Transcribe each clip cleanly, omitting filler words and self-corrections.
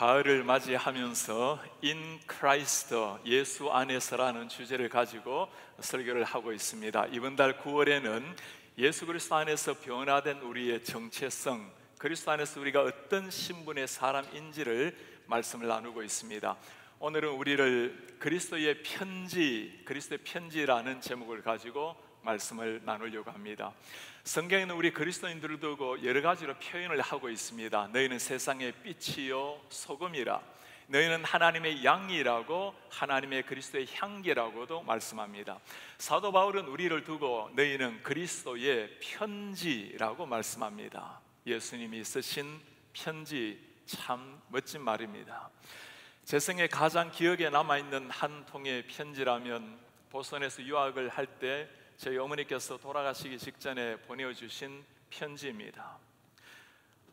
가을을 맞이하면서 In Christ, 예수 안에서라는 주제를 가지고 설교를 하고 있습니다. 이번 달 9월에는 예수 그리스도 안에서 변화된 우리의 정체성, 그리스도 안에서 우리가 어떤 신분의 사람인지를 말씀을 나누고 있습니다. 오늘은 우리를 그리스도의 편지라는 제목을 가지고 말씀을 나누려고 합니다. 성경에는 우리 그리스도인들을 두고 여러 가지로 표현을 하고 있습니다. 너희는 세상의 빛이요 소금이라, 너희는 하나님의 양이라고, 하나님의 그리스도의 향기라고도 말씀합니다. 사도 바울은 우리를 두고 너희는 그리스도의 편지라고 말씀합니다. 예수님이 쓰신 편지, 참 멋진 말입니다. 제 생에 가장 기억에 남아있는 한 통의 편지라면 보선에서 유학을 할 때 저희 어머니께서 돌아가시기 직전에 보내주신 편지입니다.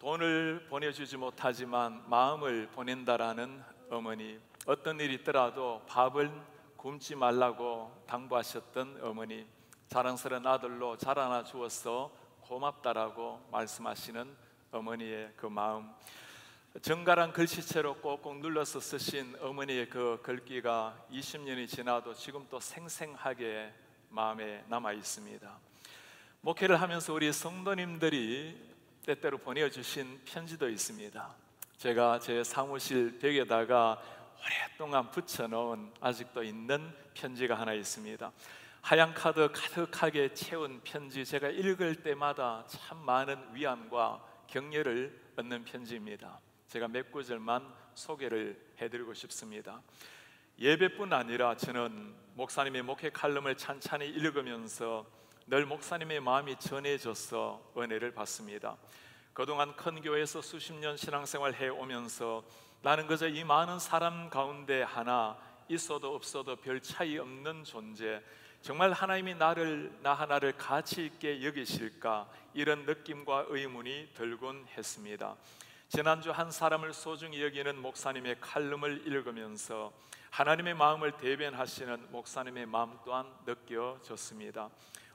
돈을 보내주지 못하지만 마음을 보낸다라는 어머니, 어떤 일이 있더라도 밥을 굶지 말라고 당부하셨던 어머니, 자랑스러운 아들로 자라나 주어서 고맙다라고 말씀하시는 어머니의 그 마음, 정갈한 글씨체로 꼭꼭 눌러서 쓰신 어머니의 그 글귀가 20년이 지나도 지금 또 생생하게 마음에 남아 있습니다. 목회를 하면서 우리 성도님들이 때때로 보내주신 편지도 있습니다. 제가 제 사무실 벽에다가 오랫동안 붙여놓은 아직도 있는 편지가 하나 있습니다. 하얀 카드 가득하게 채운 편지, 제가 읽을 때마다 참 많은 위안과 격려를 얻는 편지입니다. 제가 몇 구절만 소개를 해드리고 싶습니다. 예배뿐 아니라 저는 목사님의 목회 칼럼을 찬찬히 읽으면서 늘 목사님의 마음이 전해져서 은혜를 받습니다. 그동안 큰 교회에서 수십 년 신앙생활 해오면서 나는 그저 이 많은 사람 가운데 하나, 있어도 없어도 별 차이 없는 존재, 정말 하나님이 나 하나를 가치 있게 여기실까, 이런 느낌과 의문이 들곤 했습니다. 지난주 한 사람을 소중히 여기는 목사님의 칼럼을 읽으면서 하나님의 마음을 대변하시는 목사님의 마음 또한 느껴졌습니다.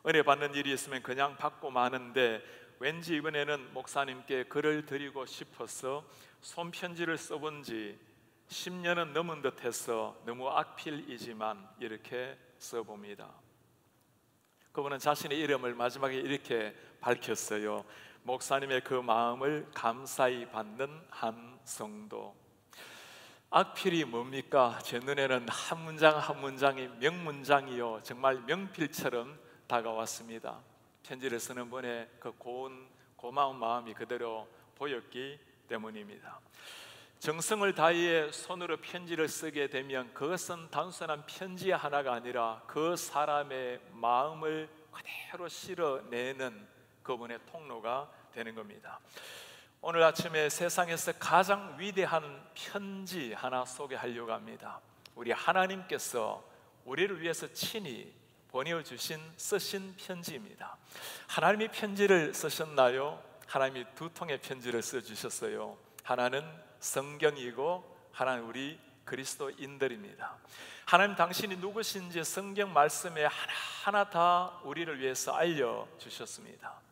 은혜 받는 일이 있으면 그냥 받고 마는데 왠지 이번에는 목사님께 글을 드리고 싶어서 손편지를 써본 지 10년은 넘은 듯해서 너무 악필이지만 이렇게 써봅니다. 그분은 자신의 이름을 마지막에 이렇게 밝혔어요. 목사님의 그 마음을 감사히 받는 한 성도. 악필이 뭡니까? 제 눈에는 한 문장 한 문장이 명문장이요, 정말 명필처럼 다가왔습니다. 편지를 쓰는 분의 그 고마운 마음이 그대로 보였기 때문입니다. 정성을 다해 손으로 편지를 쓰게 되면 그것은 단순한 편지 하나가 아니라 그 사람의 마음을 그대로 실어내는 그분의 통로가 되는 겁니다. 오늘 아침에 세상에서 가장 위대한 편지 하나 소개하려고 합니다. 우리 하나님께서 우리를 위해서 친히 보내주신, 쓰신 편지입니다. 하나님이 편지를 쓰셨나요? 하나님이 두 통의 편지를 써주셨어요. 하나는 성경이고 하나는 우리 그리스도인들입니다. 하나님 당신이 누구신지 성경 말씀에 하나하나 다 우리를 위해서 알려주셨습니다.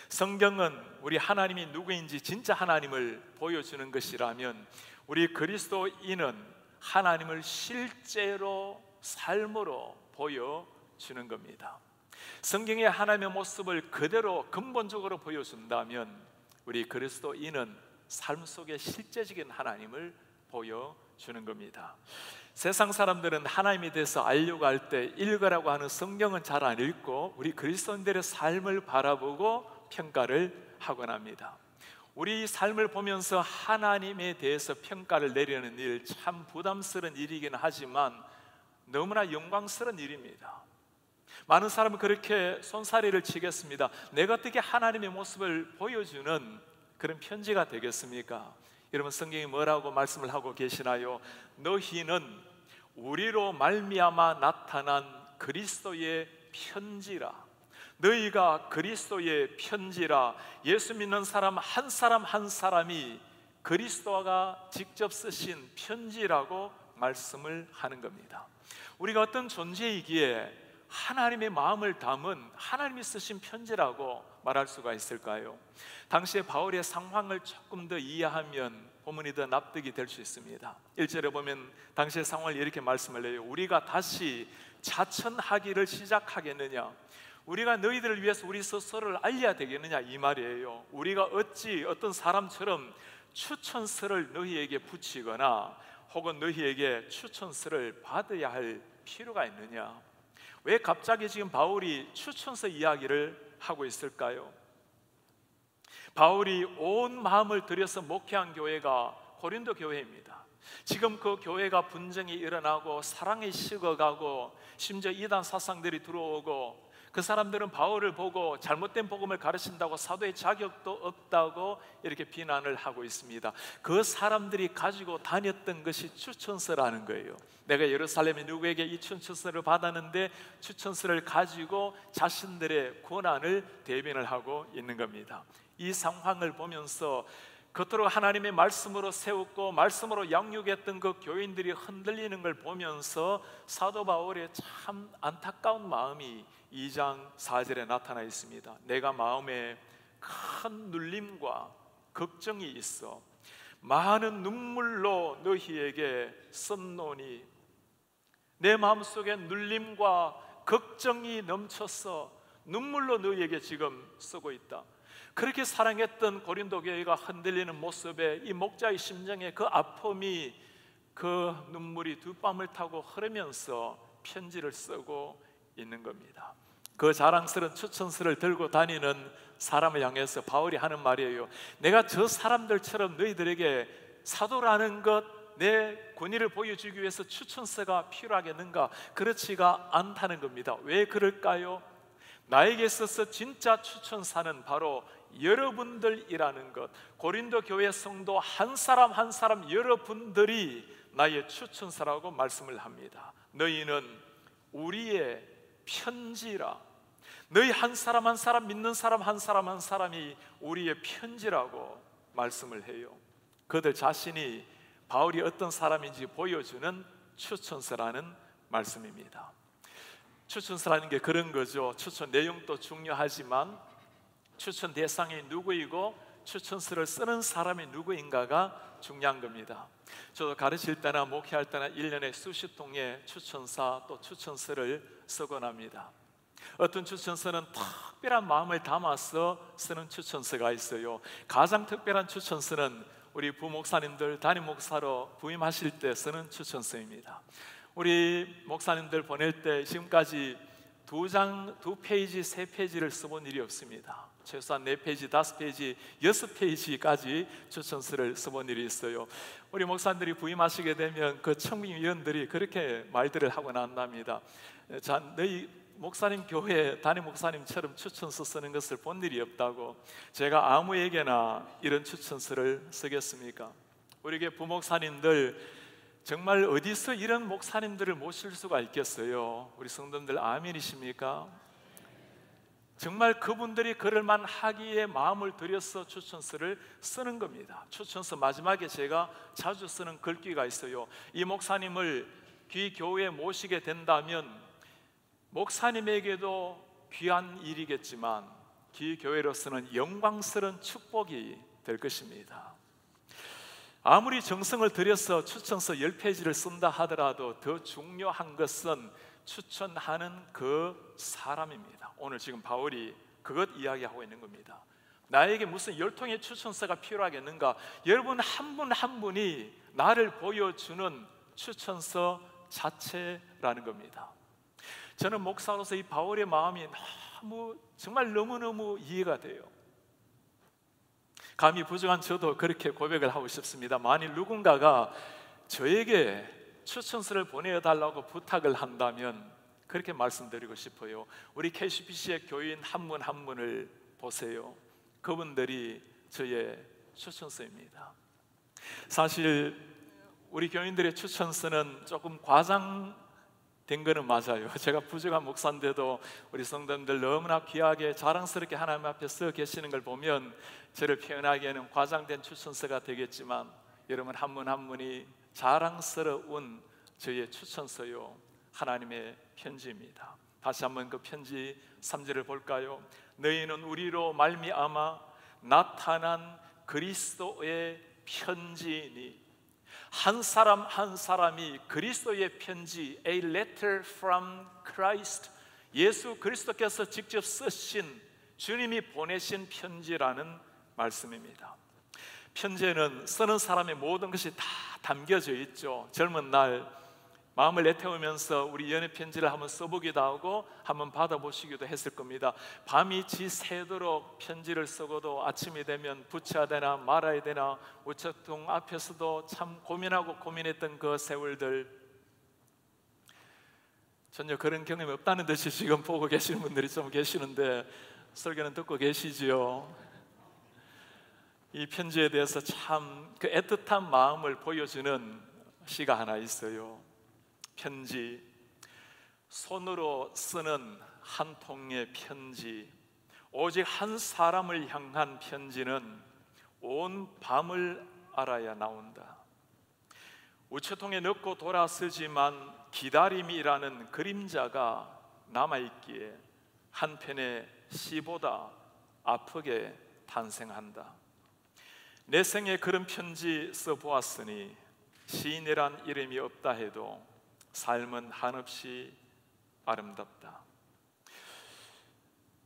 성경은 우리 하나님이 누구인지 진짜 하나님을 보여주는 것이라면, 우리 그리스도인은 하나님을 실제로 삶으로 보여주는 겁니다. 성경의 하나님의 모습을 그대로 근본적으로 보여준다면 우리 그리스도인은 삶 속에 실제적인 하나님을 보여주는 겁니다. 세상 사람들은 하나님에 대해서 알려고 할 때 읽으라고 하는 성경은 잘 안 읽고 우리 그리스도인들의 삶을 바라보고 평가를 하곤 합니다. 우리 삶을 보면서 하나님에 대해서 평가를 내리는 일, 참 부담스러운 일이긴 하지만 너무나 영광스러운 일입니다. 많은 사람은 그렇게 손사래를 치겠습니다. 내가 어떻게 하나님의 모습을 보여주는 그런 편지가 되겠습니까? 여러분, 성경이 뭐라고 말씀을 하고 계시나요? 너희는 우리로 말미암아 나타난 그리스도의 편지라. 너희가 그리스도의 편지라. 예수 믿는 사람 한 사람이 그리스도가 직접 쓰신 편지라고 말씀을 하는 겁니다. 우리가 어떤 존재이기에 하나님의 마음을 담은 하나님이 쓰신 편지라고 말할 수가 있을까요? 당시에 바울의 상황을 조금 더 이해하면 본문이 더 납득이 될 수 있습니다. 1절에 보면 당시의 상황을 이렇게 말씀을 해요. 우리가 다시 자천하기를 시작하겠느냐, 우리가 너희들을 위해서 우리 스스로를 알려야 되겠느냐, 이 말이에요. 우리가 어찌 어떤 사람처럼 추천서를 너희에게 붙이거나 혹은 너희에게 추천서를 받아야 할 필요가 있느냐. 왜 갑자기 지금 바울이 추천서 이야기를 하고 있을까요? 바울이 온 마음을 들여서 목회한 교회가 고린도 교회입니다. 지금 그 교회가 분쟁이 일어나고 사랑이 식어가고 심지어 이단 사상들이 들어오고, 그 사람들은 바울을 보고 잘못된 복음을 가르친다고 사도의 자격도 없다고 이렇게 비난을 하고 있습니다. 그 사람들이 가지고 다녔던 것이 추천서라는 거예요. 내가 예루살렘에 누구에게 이 추천서를 받았는데 추천서를 가지고 자신들의 고난을 대변을 하고 있는 겁니다. 이 상황을 보면서 겉으로 하나님의 말씀으로 세웠고 말씀으로 양육했던 그 교인들이 흔들리는 걸 보면서 사도 바울의 참 안타까운 마음이 2장 4절에 나타나 있습니다. 내가 마음에 큰 눌림과 걱정이 있어 많은 눈물로 너희에게 썼노니, 내 마음속에 눌림과 걱정이 넘쳐서 눈물로 너희에게 지금 쓰고 있다. 그렇게 사랑했던 고린도 교회가 흔들리는 모습에 이 목자의 심정에 그 아픔이, 그 눈물이 두 뺨을 타고 흐르면서 편지를 쓰고 있는 겁니다. 그 자랑스러운 추천서를 들고 다니는 사람을 향해서 바울이 하는 말이에요. 내가 저 사람들처럼 너희들에게 사도라는 것, 내 권위를 보여주기 위해서 추천서가 필요하겠는가? 그렇지가 않다는 겁니다. 왜 그럴까요? 나에게 있어서 진짜 추천사는 바로 여러분들이라는 것, 고린도 교회 성도 한 사람 한 사람 여러분들이 나의 추천사라고 말씀을 합니다. 너희는 우리의 편지라. 너희 한 사람 한 사람, 믿는 사람 한 사람 한 사람이 우리의 편지라고 말씀을 해요. 그들 자신이 바울이 어떤 사람인지 보여주는 추천서라는 말씀입니다. 추천서라는 게 그런 거죠. 추천 내용도 중요하지만 추천 대상이 누구이고 추천서를 쓰는 사람이 누구인가가 중요한 겁니다. 저도 가르칠 때나 목회할 때나 1년에 수십 통의 추천사 또 추천서를 쓰곤 합니다. 어떤 추천서는 특별한 마음을 담아서 쓰는 추천서가 있어요. 가장 특별한 추천서는 우리 부목사님들 담임 목사로 부임하실 때 쓰는 추천서입니다. 우리 목사님들 보낼 때 지금까지 2페이지, 3페이지를 써본 일이 없습니다. 최소한 4페이지, 5페이지, 6페이지까지 추천서를 써본 일이 있어요. 우리 목사님들이 부임하시게 되면 그 청빙위원들이 그렇게 말들을 하고 난답니다. 자, 너희 목사님 교회 담임 목사님처럼 추천서 쓰는 것을 본 일이 없다고. 제가 아무에게나 이런 추천서를 쓰겠습니까? 우리 교회 부목사님들 정말 어디서 이런 목사님들을 모실 수가 있겠어요? 우리 성도님들 아멘이십니까? 정말 그분들이 그럴만 하기에 마음을 들여서 추천서를 쓰는 겁니다. 추천서 마지막에 제가 자주 쓰는 글귀가 있어요. 이 목사님을 귀 교회에 모시게 된다면 목사님에게도 귀한 일이겠지만 귀 교회로서는 영광스러운 축복이 될 것입니다. 아무리 정성을 들여서 추천서 10페이지를 쓴다 하더라도 더 중요한 것은 추천하는 그 사람입니다. 오늘 지금 바울이 그것 이야기하고 있는 겁니다. 나에게 무슨 10통의 추천서가 필요하겠는가? 여러분 한 분 한 분이 나를 보여주는 추천서 자체라는 겁니다. 저는 목사로서 이 바울의 마음이 정말 너무너무 이해가 돼요. 감이 부족한 저도 그렇게 고백을 하고 싶습니다. 만일 누군가가 저에게 추천서를 보내달라고 부탁을 한다면 그렇게 말씀드리고 싶어요. 우리 KCBC의 교인 한 분 한 분을 보세요. 그분들이 저의 추천서입니다. 사실 우리 교인들의 추천서는 조금 과장된 거는 맞아요. 제가 부족한 목사인데도 우리 성도님들 너무나 귀하게 자랑스럽게 하나님 앞에 서 계시는 걸 보면 저를 표현하기에는 과장된 추천서가 되겠지만 여러분 한 분 한 분이 자랑스러운 저의 추천서요, 하나님의 편지입니다. 다시 한번 그 편지 3절을 볼까요? 너희는 우리로 말미암아 나타난 그리스도의 편지니, 한 사람 한 사람이 그리스도의 편지, A letter from Christ, 예수 그리스도께서 직접 쓰신, 주님이 보내신 편지라는 말씀입니다. 편지에는 쓰는 사람의 모든 것이 다 담겨져 있죠. 젊은 날 마음을 내태우면서 우리 연애 편지를 한번 써보기도 하고 한번 받아보시기도 했을 겁니다. 밤이 지새도록 편지를 쓰고도 아침이 되면 붙여야 되나 말아야 되나 우체통 앞에서도 참 고민하고 고민했던 그 세월들, 전혀 그런 경험이 없다는 듯이 지금 보고 계시는 분들이 좀 계시는데 설교는 듣고 계시지요? 이 편지에 대해서 참 그 애틋한 마음을 보여주는 시가 하나 있어요. 편지, 손으로 쓰는 한 통의 편지, 오직 한 사람을 향한 편지는 온 밤을 알아야 나온다. 우체통에 넣고 돌아서지만 기다림이라는 그림자가 남아있기에 한 편의 시보다 아프게 탄생한다. 내 생에 그런 편지 써보았으니 시인이란 이름이 없다 해도 삶은 한없이 아름답다.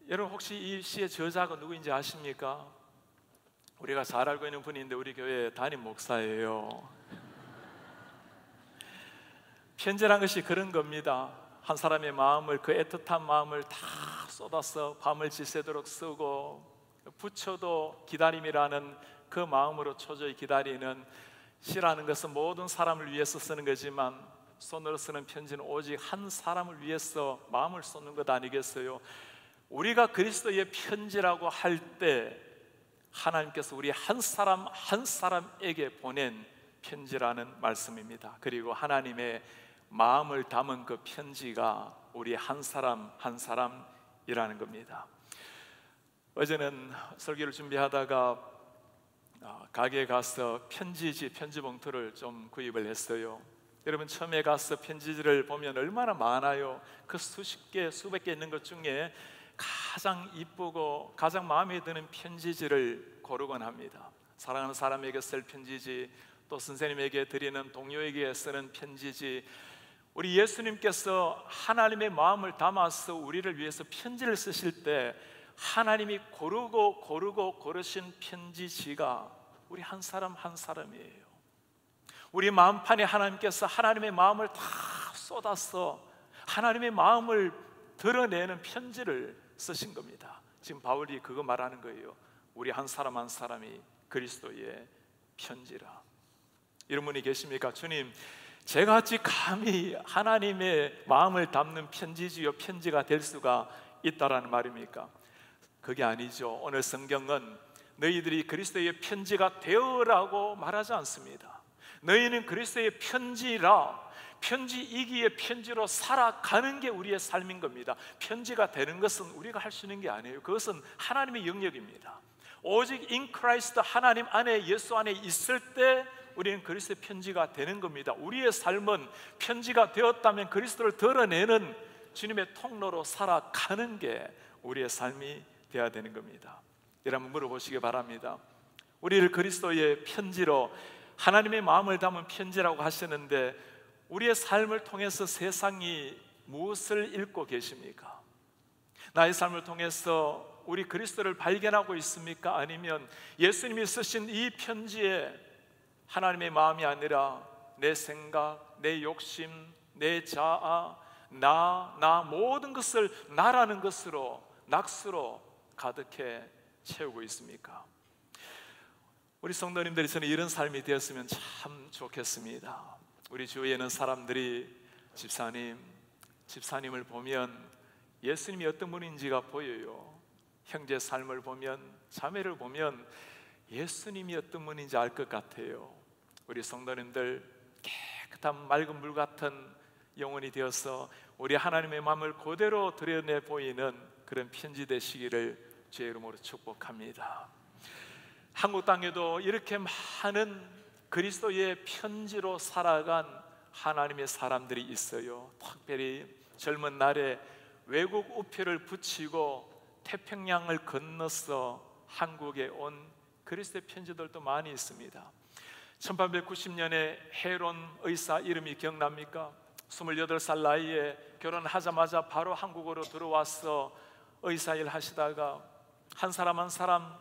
여러분 혹시 이 시의 저자가 누구인지 아십니까? 우리가 잘 알고 있는 분인데 우리 교회 담임 목사예요. 편지란 것이 그런 겁니다. 한 사람의 마음을, 그 애틋한 마음을 다 쏟아서 밤을 지새도록 쓰고 붙여도 기다림이라는 그 마음으로 초조히 기다리는, 시라는 것은 모든 사람을 위해서 쓰는 거지만 손으로 쓰는 편지는 오직 한 사람을 위해서 마음을 쏟는 것 아니겠어요? 우리가 그리스도의 편지라고 할 때 하나님께서 우리 한 사람 한 사람에게 보낸 편지라는 말씀입니다. 그리고 하나님의 마음을 담은 그 편지가 우리 한 사람 한 사람이라는 겁니다. 어제는 설교를 준비하다가 가게에 가서 편지지, 편지 봉투를 좀 구입을 했어요. 여러분 처음에 가서 편지지를 보면 얼마나 많아요. 그 수십 개, 수백 개 있는 것 중에 가장 이쁘고 가장 마음에 드는 편지지를 고르곤 합니다. 사랑하는 사람에게 쓸 편지지, 또 선생님에게 드리는 동료에게 쓰는 편지지. 우리 예수님께서 하나님의 마음을 담아서 우리를 위해서 편지를 쓰실 때 하나님이 고르고 고르신 편지지가 우리 한 사람 한 사람이에요. 우리 마음판에 하나님께서 하나님의 마음을 다 쏟아서 하나님의 마음을 드러내는 편지를 쓰신 겁니다. 지금 바울이 그거 말하는 거예요. 우리 한 사람 한 사람이 그리스도의 편지라. 이런 분이 계십니까? 주님, 제가 어찌 감히 하나님의 마음을 담는 편지지요 편지가 될 수가 있다라는 말입니까? 그게 아니죠. 오늘 성경은 너희들이 그리스도의 편지가 되어라고 말하지 않습니다. 너희는 그리스도의 편지라, 편지이기에 편지로 살아가는 게 우리의 삶인 겁니다. 편지가 되는 것은 우리가 할 수 있는 게 아니에요. 그것은 하나님의 영역입니다. 오직 in Christ, 하나님 안에, 예수 안에 있을 때 우리는 그리스도의 편지가 되는 겁니다. 우리의 삶은 편지가 되었다면 그리스도를 드러내는 주님의 통로로 살아가는 게 우리의 삶이 되어야 되는 겁니다. 여러분 물어보시기 바랍니다. 우리를 그리스도의 편지로, 하나님의 마음을 담은 편지라고 하시는데 우리의 삶을 통해서 세상이 무엇을 읽고 계십니까? 나의 삶을 통해서 우리 그리스도를 발견하고 있습니까? 아니면 예수님이 쓰신 이 편지에 하나님의 마음이 아니라 내 생각, 내 욕심, 내 자아, 나 모든 것을 나라는 것으로, 낙수로 가득해 채우고 있습니까? 우리 성도님들이 저는 이런 삶이 되었으면 참 좋겠습니다. 우리 주위에는 사람들이 집사님을 보면 예수님이 어떤 분인지가 보여요. 형제 삶을 보면, 자매를 보면 예수님이 어떤 분인지 알 것 같아요. 우리 성도님들 깨끗한 맑은 물 같은 영혼이 되어서 우리 하나님의 마음을 그대로 드러내 보이는 그런 편지 되시기를 주의 이름으로 축복합니다. 한국 땅에도 이렇게 많은 그리스도의 편지로 살아간 하나님의 사람들이 있어요. 특별히 젊은 날에 외국 우표를 붙이고 태평양을 건너서 한국에 온 그리스도의 편지들도 많이 있습니다. 1890년에 헤론 의사 이름이 기억납니까? 28살 나이에 결혼하자마자 바로 한국으로 들어와서 의사 일 하시다가 한 사람 한 사람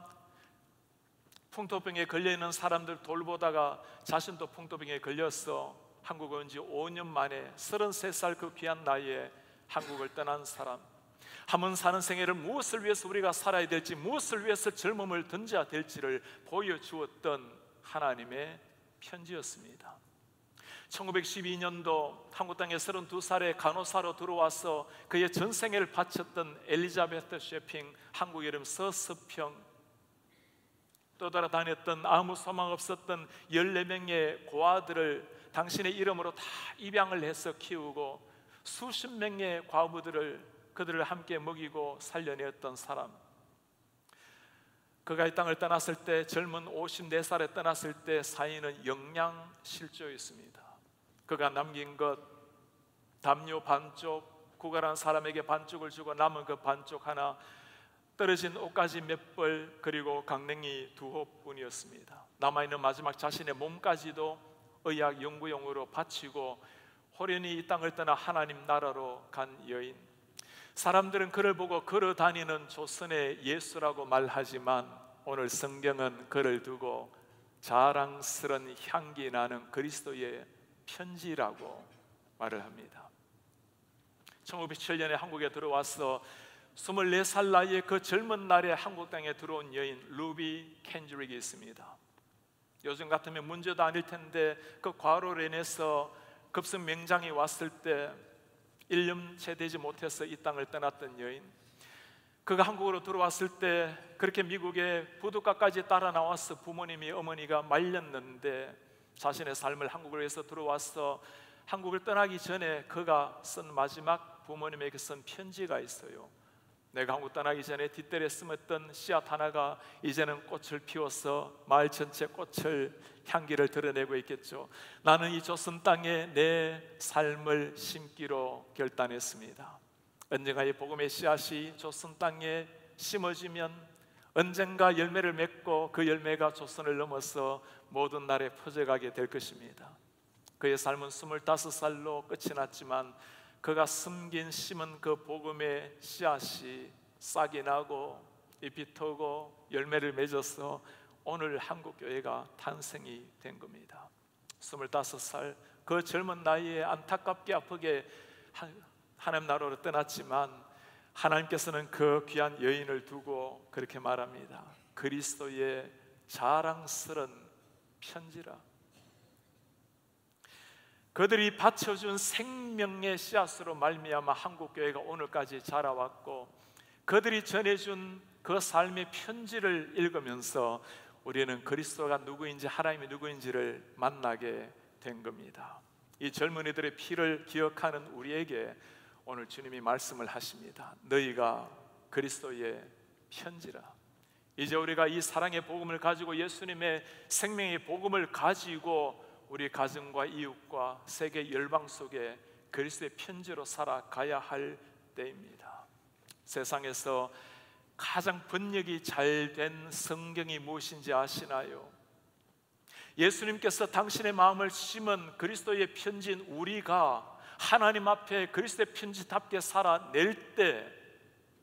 풍토병에 걸려있는 사람들 돌보다가 자신도 풍토병에 걸려서 한국에 온 지 5년 만에 33살 그 귀한 나이에 한국을 떠난 사람. 한번 사는 생애를 무엇을 위해서 우리가 살아야 될지, 무엇을 위해서 젊음을 던져야 될지를 보여주었던 하나님의 편지였습니다. 1912년도 한국 땅에 32살의 간호사로 들어와서 그의 전생애를 바쳤던 엘리자베트 셰핑, 한국 이름 서스평, 떠돌아다녔던 아무 소망 없었던 14명의 고아들을 당신의 이름으로 다 입양을 해서 키우고 수십 명의 그들을 함께 먹이고 살려내었던 사람. 그가 이 땅을 떠났을 때, 젊은 54살에 떠났을 때 사인은 영양실조였습니다. 그가 남긴 것, 담요 반쪽, 구걸한 사람에게 반쪽을 주고 남은 그 반쪽 하나, 떨어진 옷가지 몇 벌, 그리고 강냉이 2홉뿐이었습니다. 남아있는 마지막 자신의 몸까지도 의학 연구용으로 바치고 호련히 이 땅을 떠나 하나님 나라로 간 여인. 사람들은 그를 보고 걸어 다니는 조선의 예수라고 말하지만 오늘 성경은 그를 두고 자랑스런 향기 나는 그리스도의 편지라고 말을 합니다. 1907년에 한국에 들어와서 24살 나이에 그 젊은 날에 한국 땅에 들어온 여인 루비 켄드릭이 있습니다. 요즘 같으면 문제도 아닐 텐데 그 과로로 인해서 급성 명장이 왔을 때 1년채 되지 못해서 이 땅을 떠났던 여인. 그가 한국으로 들어왔을 때 그렇게 미국의 부둣가까지 따라 나와서 부모님이, 어머니가 말렸는데 자신의 삶을 한국으로 해서 들어와서 한국을 떠나기 전에 그가 쓴 마지막 부모님에게 쓴 편지가 있어요. 내가 한국 떠나기 전에 뒷뜰에 심었던 씨앗 하나가 이제는 꽃을 피워서 마을 전체 꽃을 향기를 드러내고 있겠죠. 나는 이 조선 땅에 내 삶을 심기로 결단했습니다. 언젠가 이 복음의 씨앗이 조선 땅에 심어지면 언젠가 열매를 맺고 그 열매가 조선을 넘어서 모든 나라에 퍼져가게 될 것입니다. 그의 삶은 25살로 끝이 났지만 그가 심은 그 복음의 씨앗이 싹이 나고 잎이 트고 열매를 맺어서 오늘 한국교회가 탄생이 된 겁니다. 25살 그 젊은 나이에 안타깝게 아프게 하나님 나라로 떠났지만 하나님께서는 그 귀한 여인을 두고 그렇게 말합니다. 그리스도의 자랑스런 편지라. 그들이 바쳐준 생명의 씨앗으로 말미암아 한국교회가 오늘까지 자라왔고, 그들이 전해준 그 삶의 편지를 읽으면서 우리는 그리스도가 누구인지, 하나님이 누구인지를 만나게 된 겁니다. 이 젊은이들의 피를 기억하는 우리에게 오늘 주님이 말씀을 하십니다. 너희가 그리스도의 편지라. 이제 우리가 이 사랑의 복음을 가지고, 예수님의 생명의 복음을 가지고 우리 가정과 이웃과 세계 열방 속에 그리스도의 편지로 살아가야 할 때입니다. 세상에서 가장 번역이 잘 된 성경이 무엇인지 아시나요? 예수님께서 당신의 마음을 심은 그리스도의 편지인 우리가 하나님 앞에 그리스도의 편지답게 살아낼 때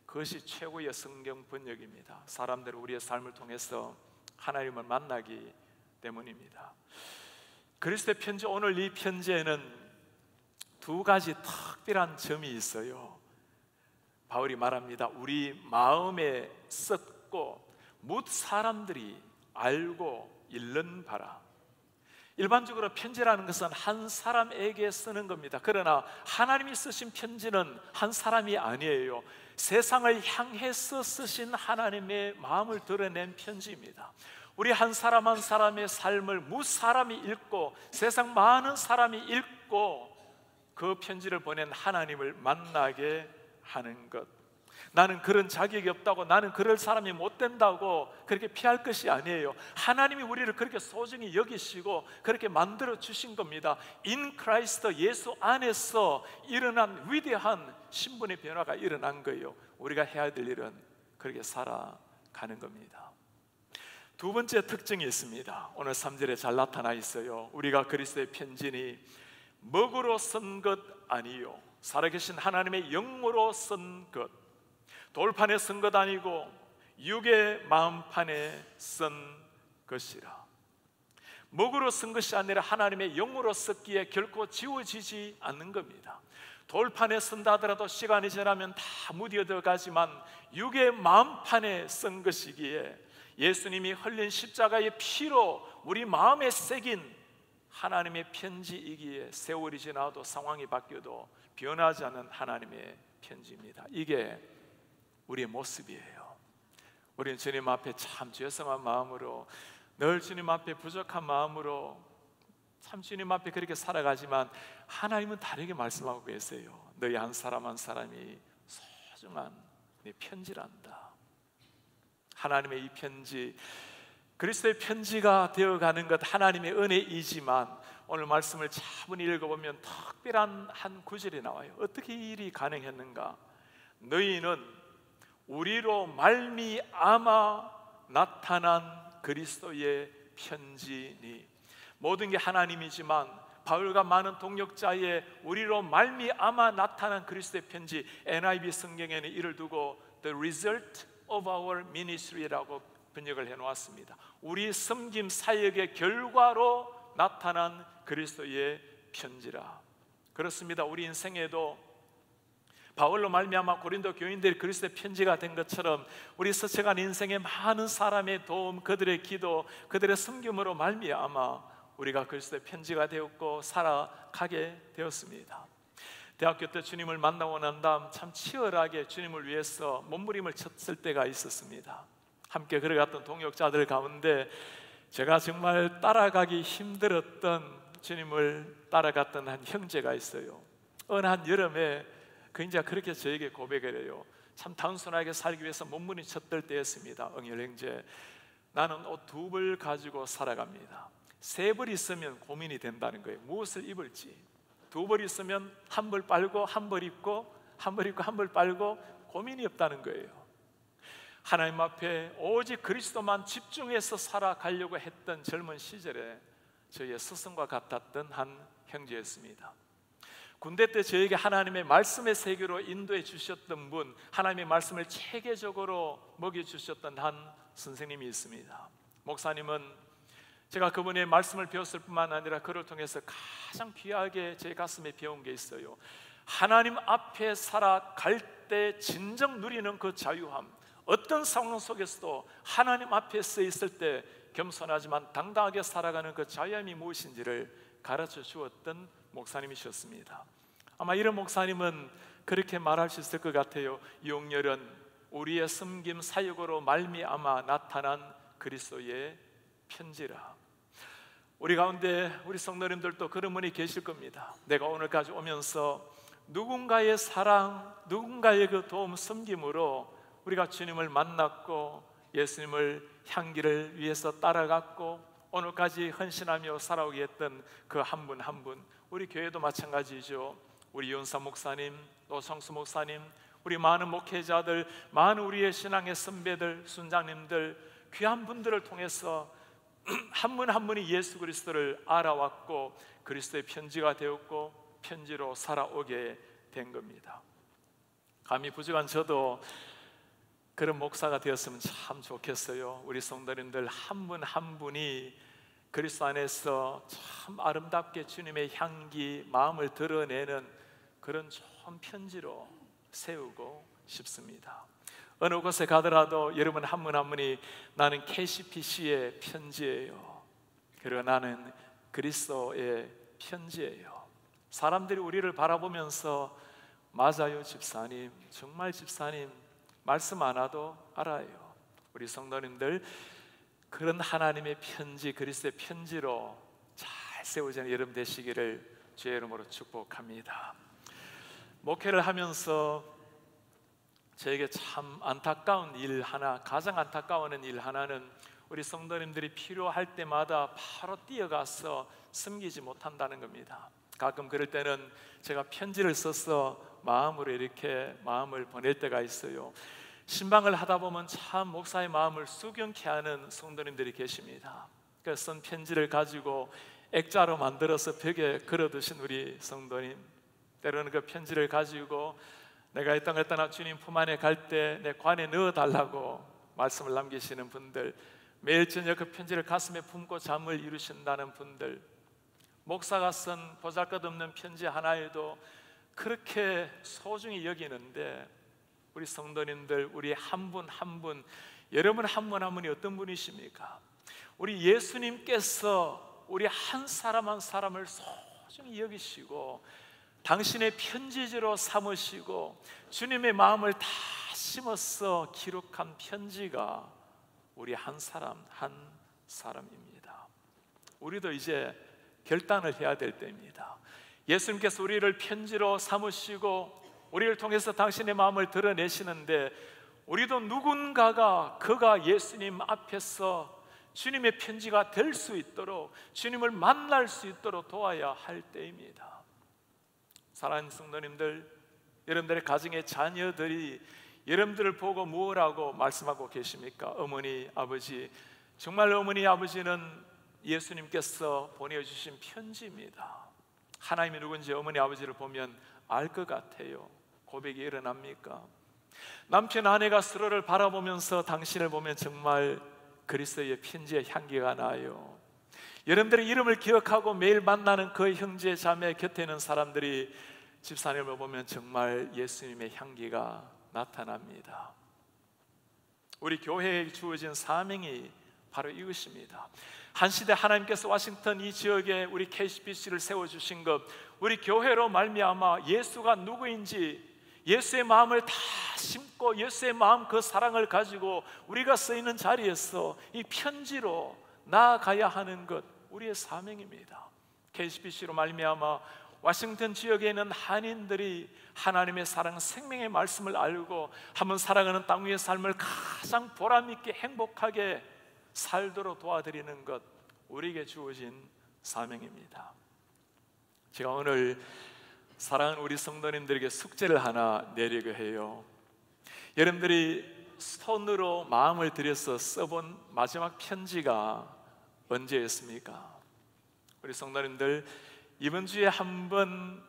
그것이 최고의 성경 번역입니다. 사람들은 우리의 삶을 통해서 하나님을 만나기 때문입니다. 그리스도의 편지, 오늘 이 편지에는 두 가지 특별한 점이 있어요. 바울이 말합니다. 우리 마음에 썩고 뭇 사람들이 알고 읽는 바라. 일반적으로 편지라는 것은 한 사람에게 쓰는 겁니다. 그러나 하나님이 쓰신 편지는 한 사람이 아니에요. 세상을 향해서 쓰신 하나님의 마음을 드러낸 편지입니다. 우리 한 사람 한 사람의 삶을 무 사람이 읽고 세상 많은 사람이 읽고 그 편지를 보낸 하나님을 만나게 하는 것. 나는 그런 자격이 없다고, 나는 그럴 사람이 못 된다고 그렇게 피할 것이 아니에요. 하나님이 우리를 그렇게 소중히 여기시고 그렇게 만들어 주신 겁니다. In Christ, 예수 안에서 일어난 위대한 신분의 변화가 일어난 거예요. 우리가 해야 될 일은 그렇게 살아가는 겁니다. 두 번째 특징이 있습니다. 오늘 3절에 잘 나타나 있어요. 우리가 그리스도의 편지니 먹으로 쓴 것 아니요 살아계신 하나님의 영으로 쓴 것, 돌판에 쓴 것 아니고 육의 마음판에 쓴 것이라. 먹으로 쓴 것이 아니라 하나님의 영으로 썼기에 결코 지워지지 않는 겁니다. 돌판에 쓴다 하더라도 시간이 지나면 다 무디어져 가지만 육의 마음판에 쓴 것이기에 예수님이 흘린 십자가의 피로 우리 마음에 새긴 하나님의 편지이기에 세월이 지나도 상황이 바뀌어도 변하지 않는 하나님의 편지입니다. 이게 우리의 모습이에요. 우리는 주님 앞에 참 죄송한 마음으로, 늘 주님 앞에 부족한 마음으로 참 주님 앞에 그렇게 살아가지만 하나님은 다르게 말씀하고 계세요. 너희 한 사람 한 사람이 소중한 내 편지란다. 하나님의 이 편지, 그리스도의 편지가 되어가는 것 하나님의 은혜이지만 오늘 말씀을 차분히 읽어보면 특별한 한 구절이 나와요. 어떻게 이 일이 가능했는가? 너희는 우리로 말미암아 나타난 그리스도의 편지니. 모든 게 하나님이지만 바울과 많은 동역자의 우리로 말미암아 나타난 그리스도의 편지, NIV 성경에는 이를 두고 The result of our ministry라고 번역을 해놓았습니다. 우리 섬김 사역의 결과로 나타난 그리스도의 편지라. 그렇습니다. 우리 인생에도 바울로 말미암아 고린도 교인들이 그리스도의 편지가 된 것처럼 우리 스쳐간 인생의 많은 사람의 도움, 그들의 기도, 그들의 섬김으로 말미암아 우리가 그리스도의 편지가 되었고 살아가게 되었습니다. 대학교 때 주님을 만나고 난 다음 참 치열하게 주님을 위해서 몸부림을 쳤을 때가 있었습니다. 함께 걸어갔던 동역자들 가운데 제가 정말 따라가기 힘들었던, 주님을 따라갔던 한 형제가 있어요. 어느 한 여름에 그 인자 그렇게 저에게 고백을 해요. 참 단순하게 살기 위해서 몸부림 쳤을 때였습니다. 응일 형제, 나는 옷 2벌 가지고 살아갑니다. 3벌 있으면 고민이 된다는 거예요. 무엇을 입을지. 2벌 있으면 1벌 빨고 1벌 입고 1벌 입고 1벌 빨고 고민이 없다는 거예요. 하나님 앞에 오직 그리스도만 집중해서 살아가려고 했던 젊은 시절에 저희의 스승과 같았던 한 형제였습니다. 군대 때 저에게 하나님의 말씀의 세계로 인도해 주셨던 분, 하나님의 말씀을 체계적으로 먹여주셨던 한 선생님이 있습니다. 목사님은 제가 그분의 말씀을 배웠을 뿐만 아니라 그를 통해서 가장 귀하게 제 가슴에 배운 게 있어요. 하나님 앞에 살아갈 때 진정 누리는 그 자유함, 어떤 상황 속에서도 하나님 앞에 서 있을 때 겸손하지만 당당하게 살아가는 그 자유함이 무엇인지를 가르쳐 주었던 목사님이셨습니다. 아마 이런 목사님은 그렇게 말할 수 있을 것 같아요. 용렬은 우리의 섬김 사역으로 말미암아 나타난 그리스도의 편지라. 우리 가운데 우리 성도님들도 그런 분이 계실 겁니다. 내가 오늘까지 오면서 누군가의 사랑, 누군가의 그 도움, 섬김으로 우리가 주님을 만났고 예수님을 향기를 위해서 따라갔고 오늘까지 헌신하며 살아오게 했던 그 한 분 한 분, 우리 교회도 마찬가지죠. 우리 이윤사 목사님, 노성수 목사님, 우리 많은 목회자들, 많은 우리의 신앙의 선배들, 순장님들, 귀한 분들을 통해서 한 분 한 분이 예수 그리스도를 알아왔고 그리스도의 편지가 되었고 편지로 살아오게 된 겁니다. 감히 부족한 저도 그런 목사가 되었으면 참 좋겠어요. 우리 성도님들 한 분 한 분이 그리스도 안에서 참 아름답게 주님의 향기, 마음을 드러내는 그런 좋은 편지로 세우고 싶습니다. 어느 곳에 가더라도 여러분 한 분 한 분이 나는 KCPC의 편지예요, 그리고 나는 그리스도의 편지예요. 사람들이 우리를 바라보면서 맞아요 집사님, 정말 집사님 말씀 안 와도 알아요. 우리 성도님들 그런 하나님의 편지, 그리스도의 편지로 잘 세워지는 여러분 되시기를 주의 이름으로 축복합니다. 목회를 하면서 저에게 참 안타까운 일 하나, 가장 안타까운 일 하나는 우리 성도님들이 필요할 때마다 바로 뛰어가서 섬기지 못한다는 겁니다. 가끔 그럴 때는 제가 편지를 써서 마음으로 이렇게 마음을 보낼 때가 있어요. 신방을 하다 보면 참 목사의 마음을 수경케 하는 성도님들이 계십니다. 그 쓴 편지를 가지고 액자로 만들어서 벽에 걸어두신 우리 성도님, 때로는 그 편지를 가지고 내가 이 땅을 떠나 주님 품 안에 갈 때 내 관에 넣어달라고 말씀을 남기시는 분들, 매일 저녁 그 편지를 가슴에 품고 잠을 이루신다는 분들, 목사가 쓴 보잘것없는 편지 하나에도 그렇게 소중히 여기는데, 우리 성도님들, 우리 한 분 한 분, 여러분 한 분 한 분이 어떤 분이십니까? 우리 예수님께서 우리 한 사람 한 사람을 소중히 여기시고 당신의 편지지로 삼으시고 주님의 마음을 다 심어서 기록한 편지가 우리 한 사람 한 사람입니다. 우리도 이제 결단을 해야 될 때입니다. 예수님께서 우리를 편지로 삼으시고 우리를 통해서 당신의 마음을 드러내시는데, 우리도 누군가가 그가 예수님 앞에서 주님의 편지가 될 수 있도록, 주님을 만날 수 있도록 도와야 할 때입니다. 사랑하는 성도님들, 여러분들의 가정의 자녀들이 여러분들을 보고 무엇라고 말씀하고 계십니까? 어머니, 아버지, 정말 어머니, 아버지는 예수님께서 보내주신 편지입니다. 하나님이 누군지 어머니, 아버지를 보면 알 것 같아요. 고백이 일어납니까? 남편, 아내가 서로를 바라보면서 당신을 보면 정말 그리스도의 편지의 향기가 나요. 여러분들의 이름을 기억하고 매일 만나는 그 형제 자매 곁에 있는 사람들이 집사님을 보면 정말 예수님의 향기가 나타납니다. 우리 교회에 주어진 사명이 바로 이것입니다. 한 시대 하나님께서 워싱턴 이 지역에 우리 KCBC를 세워주신 것, 우리 교회로 말미암아 예수가 누구인지 예수의 마음을 다 심고 예수의 마음 그 사랑을 가지고 우리가 쓰이는 자리에서 이 편지로 나아가야 하는 것, 우리의 사명입니다. KCBC로 말미암아 워싱턴 지역에 있는 한인들이 하나님의 사랑, 생명의 말씀을 알고 한번 살아가는 땅 위의 삶을 가장 보람있게 행복하게 살도록 도와드리는 것, 우리에게 주어진 사명입니다. 제가 오늘 사랑하는 우리 성도님들에게 숙제를 하나 내리고 해요. 여러분들이 손으로 마음을 들여서 써본 마지막 편지가 언제였습니까? 우리 성도님들, 이번 주에 한번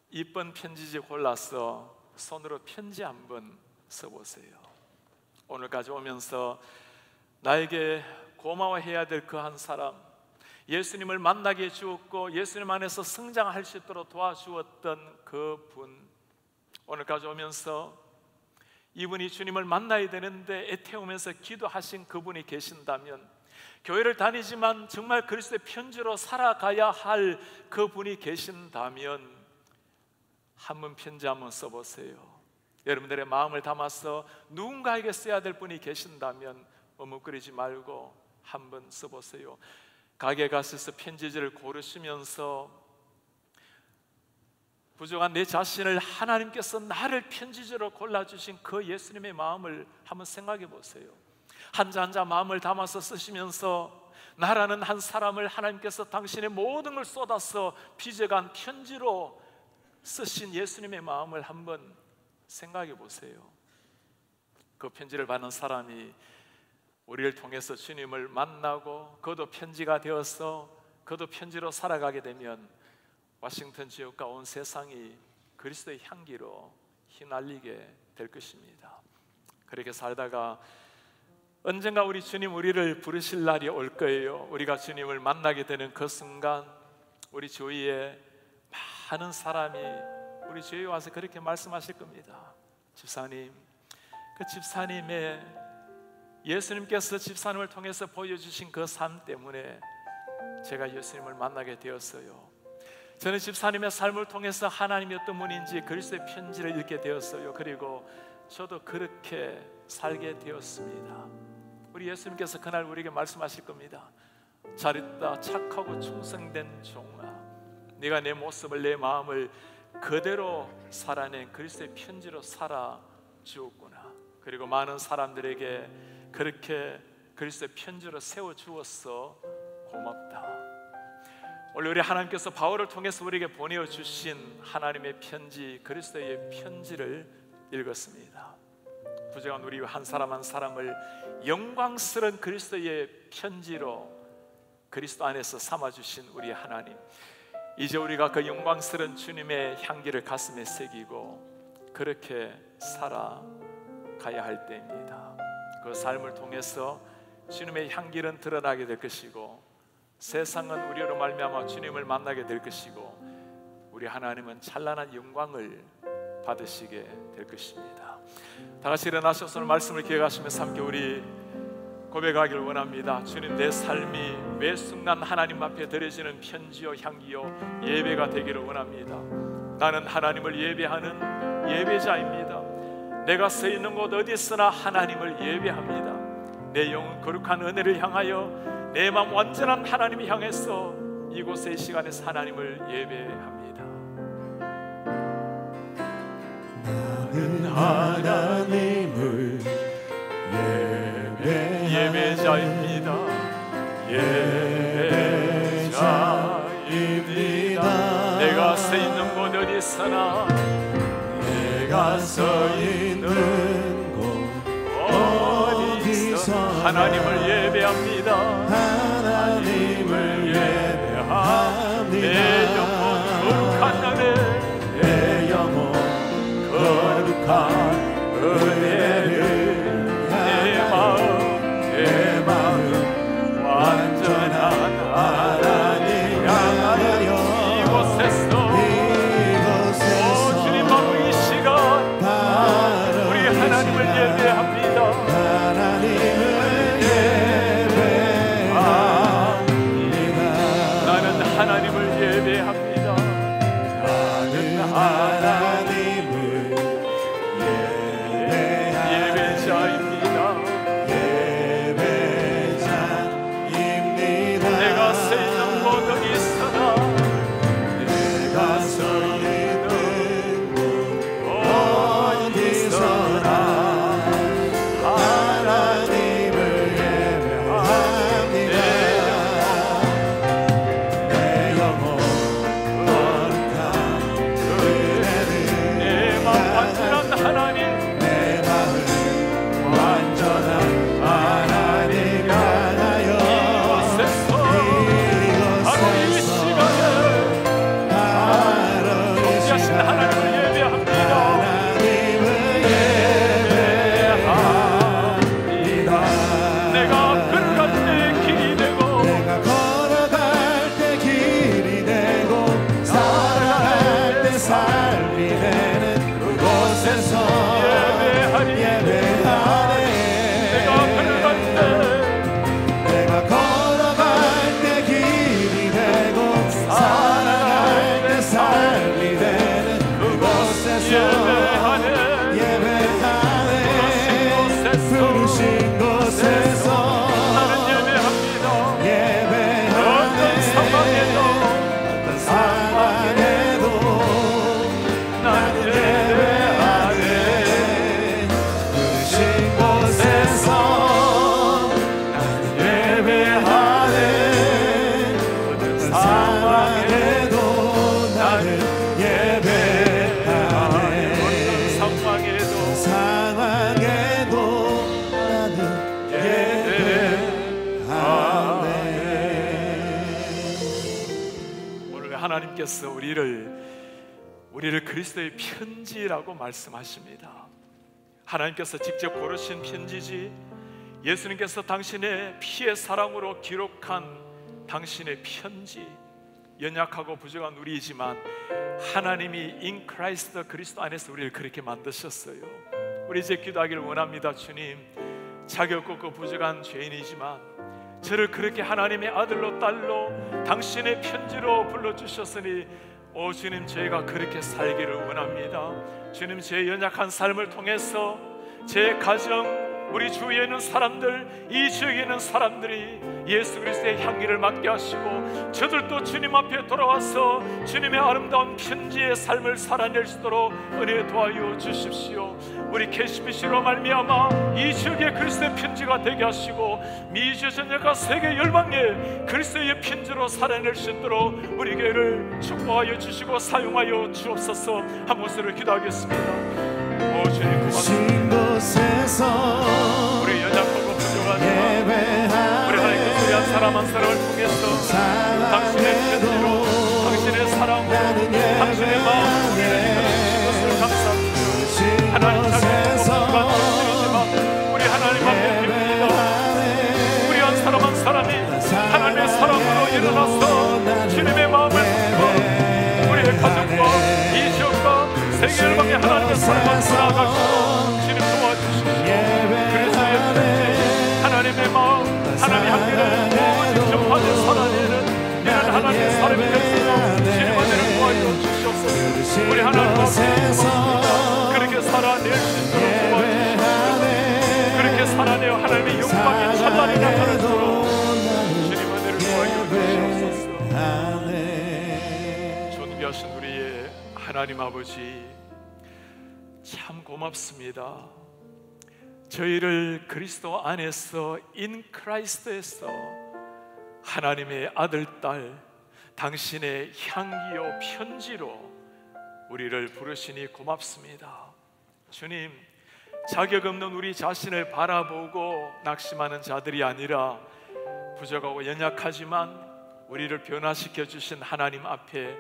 이쁜 편지지 골라서 손으로 편지 한번 써보세요. 오늘까지 오면서 나에게 고마워해야 될 그 한 사람, 예수님을 만나게 해주었고 예수님 안에서 성장할 수 있도록 도와주었던 그 분, 오늘까지 오면서 이분이 주님을 만나야 되는데 애태우면서 기도하신 그분이 계신다면, 교회를 다니지만 정말 그리스도의 편지로 살아가야 할 그분이 계신다면 한번 편지 한번 써보세요. 여러분들의 마음을 담아서 누군가에게 써야 될 분이 계신다면 머뭇거리지 말고 한번 써보세요. 가게 가셔서 편지지를 고르시면서 부족한 내 자신을 하나님께서 나를 편지지로 골라주신 그 예수님의 마음을 한번 생각해 보세요. 한자 한자 마음을 담아서 쓰시면서 나라는 한 사람을 하나님께서 당신의 모든 걸 쏟아서 빚어간 편지로 쓰신 예수님의 마음을 한번 생각해 보세요. 그 편지를 받는 사람이 우리를 통해서 주님을 만나고 그도 편지가 되어서 그도 편지로 살아가게 되면 워싱턴 지역과 온 세상이 그리스도의 향기로 휘날리게 될 것입니다. 그렇게 살다가 언젠가 우리 주님 우리를 부르실 날이 올 거예요. 우리가 주님을 만나게 되는 그 순간 우리 주위에 많은 사람이 우리 주위에 와서 그렇게 말씀하실 겁니다. 집사님, 그 집사님의 예수님께서 집사님을 통해서 보여주신 그 삶 때문에 제가 예수님을 만나게 되었어요. 저는 집사님의 삶을 통해서 하나님이 어떤 분인지 그리스도의 편지를 읽게 되었어요. 그리고 저도 그렇게 살게 되었습니다. 우리 예수님께서 그날 우리에게 말씀하실 겁니다. 잘했다, 착하고 충성된 종아, 네가 내 모습을, 내 마음을 그대로 살아낸 그리스도의 편지로 살아주었구나. 그리고 많은 사람들에게 그렇게 그리스도의 편지로 세워주었어. 고맙다. 오늘 우리 하나님께서 바울을 통해서 우리에게 보내주신 하나님의 편지, 그리스도의 편지를 읽었습니다. 부족한 우리 한 사람 한 사람을 영광스러운 그리스도의 편지로 그리스도 안에서 삼아주신 우리 하나님, 이제 우리가 그 영광스러운 주님의 향기를 가슴에 새기고 그렇게 살아가야 할 때입니다. 그 삶을 통해서 주님의 향기는 드러나게 될 것이고, 세상은 우리로 말미암아 주님을 만나게 될 것이고, 우리 하나님은 찬란한 영광을 받으시게 될 것입니다. 다 같이 일어나셔서 오늘 말씀을 기억하시면서 함께 우리 고백하기를 원합니다. 주님, 내 삶이 매 순간 하나님 앞에 드려지는 편지요 향기요 예배가 되기를 원합니다. 나는 하나님을 예배하는 예배자입니다. 내가 서 있는 곳 어디서나 하나님을 예배합니다. 내 영은 거룩한 은혜를 향하여 내 마음 완전한 하나님을 향해서 이곳에 이 시간에서 하나님을 예배합니다. 나는 하나님을 예배자입니다. 예배자입니다. 내가 서 있는 곳 어디서나, 내가 서 있는 곳 어디서 하나님을 예배합니다. 하나님을 예배합니다. 내 영혼 거룩한 은혜, 내 영혼 거룩한 은혜를 내 마음 완전한 하나님 향하여 이곳에서 주님 바로 이 시간 우리 하나님을 예배합니다. 하나님을 예배합니다. 나는 하나님을 예배합니다. 나는 하나님을 예배자입니다. 예배자입니다. 내가 서 있는 곳 어디서나, 내가 서 있는 곳 어디서나 하나님을 예배합니다. 내 영혼 거룩한 은혜를 내 마음 완전한 하나님, 내 마음 완전한 하나님 향하여 이곳에서 바로 이 시간에 바로 이 통치하신 시간 하나님을 예배합니다. 하나님을 예배합니다. 내가 걸어갈 때 길이 되고, 내가 걸어갈 때 길이 되고 살아갈 때 삶이 되는 그곳에서 예배하네. 내가 걸어갈 때 길이 되고 살아갈 때 삶이 되는 그곳에서 예배하네. 부르신 곳에서 나는 예배합니다. 예배하네. 어떤 상황에도 어떤 상황에도 나는 예배하네. 부르신 곳에서 나는 예배하네. 어떤 상황에도 나는 예배하네. 어떤 상황에도 상황에도 나는 예배하네. 오늘 하나님께서 우리를 그리스도의 편지라고 말씀하십니다. 하나님께서 직접 고르신 편지지, 예수님께서 당신의 피의 사랑으로 기록한 당신의 편지. 연약하고 부족한 우리이지만 하나님이 in Christ 그리스도 안에서 우리를 그렇게 만드셨어요. 우리 이제 기도하기를 원합니다. 주님, 자격 없고 부족한 죄인이지만 저를 그렇게 하나님의 아들로 딸로 당신의 편지로 불러주셨으니 주님, 저희가 그렇게 살기를 원합니다. 주님, 제 연약한 삶을 통해서 제 가정, 우리 주위에 있는 사람들, 이 지역에 있는 사람들이 예수 그리스도의 향기를 맡게 하시고 저들도 주님 앞에 돌아와서 주님의 아름다운 편지의 삶을 살아낼 수 있도록 은혜 도와여 주십시오. 우리 KCBC로 말미암아 이 지역에 그리스도의 편지가 되게 하시고 미주 전역과 세계 열방에 그리스도의 편지로 살아낼 수 있도록 우리 교회를 축복하여 주시고 사용하여 주옵소서. 한 목소리로 기도하겠습니다. 오 주님 고맙습니다. 곳에서 우리 연약하고 부족하지만 예배하네. 우리 하나님께서 우리 한 사람 한 사람을 통해서 당신의 편지로 당신의 사랑으로 당신의 마음으로 우리를 이끌어주신 것을 감사합니다. 하나님 작은 것과 주시지만 우리 하나님 앞에 빕니다. 우리 한 사람 한 사람이 하나님의 사랑으로 일어나서 주님의 마음을 품고 우리의 가정과 이 지역과 세계 열방의 하나님의 사랑을 나아가시고 주님 도와주시고 그리스도의 편지 하나님의 마음 하나님 향기를 직접 받은 살아내는 이런 하나님의 사람이 되시고 주님 은혜를 도와주어 주시옵소서. 우리 하나님 앞에 그렇게 살아낼 수 있도록 도와주시옵소서. 그렇게 살아내어 하나님의 영광이 찬란히 나타나도록 주님 은혜를 도와주어 주시옵소서. 존귀하신 우리의 하나님 아버지 참 고맙습니다. 저희를 그리스도 안에서 인 크라이스트에서 하나님의 아들 딸 당신의 향기요 편지로 우리를 부르시니 고맙습니다. 주님, 자격 없는 우리 자신을 바라보고 낙심하는 자들이 아니라 부족하고 연약하지만 우리를 변화시켜 주신 하나님 앞에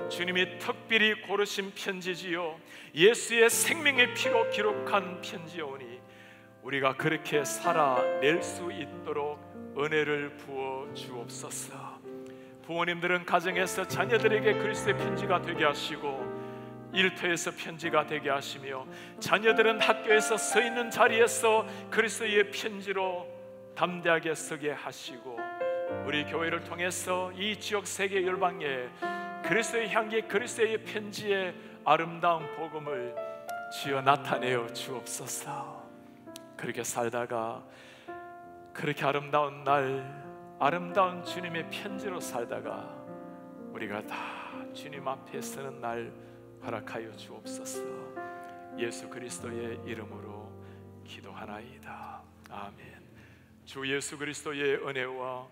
주님이 특별히 고르신 편지지요 예수의 생명의 피로 기록한 편지오니 우리가 그렇게 살아낼 수 있도록 은혜를 부어 주옵소서. 부모님들은 가정에서 자녀들에게 그리스도의 편지가 되게 하시고 일터에서 편지가 되게 하시며 자녀들은 학교에서 서 있는 자리에서 그리스도의 편지로 담대하게 서게 하시고 우리 교회를 통해서 이 지역 세계 열방에 그리스도의 향기 그리스도의 편지의 아름다운 복음을 지어 나타내어 주옵소서. 그렇게 살다가 그렇게 아름다운 날 아름다운 주님의 편지로 살다가 우리가 다 주님 앞에 서는 날 허락하여 주옵소서. 예수 그리스도의 이름으로 기도하나이다. 아멘. 주 예수 그리스도의 은혜와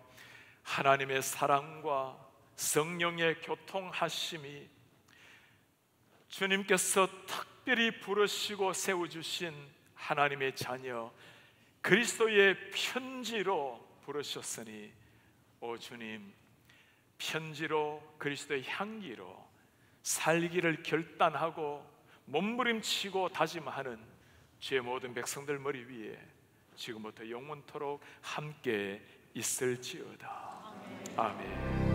하나님의 사랑과 성령의 교통하심이 주님께서 특별히 부르시고 세워주신 하나님의 자녀 그리스도의 편지로 부르셨으니 오 주님 편지로 그리스도의 향기로 살기를 결단하고 몸부림치고 다짐하는 주의 모든 백성들 머리 위에 지금부터 영원토록 함께 있을지어다. 아멘.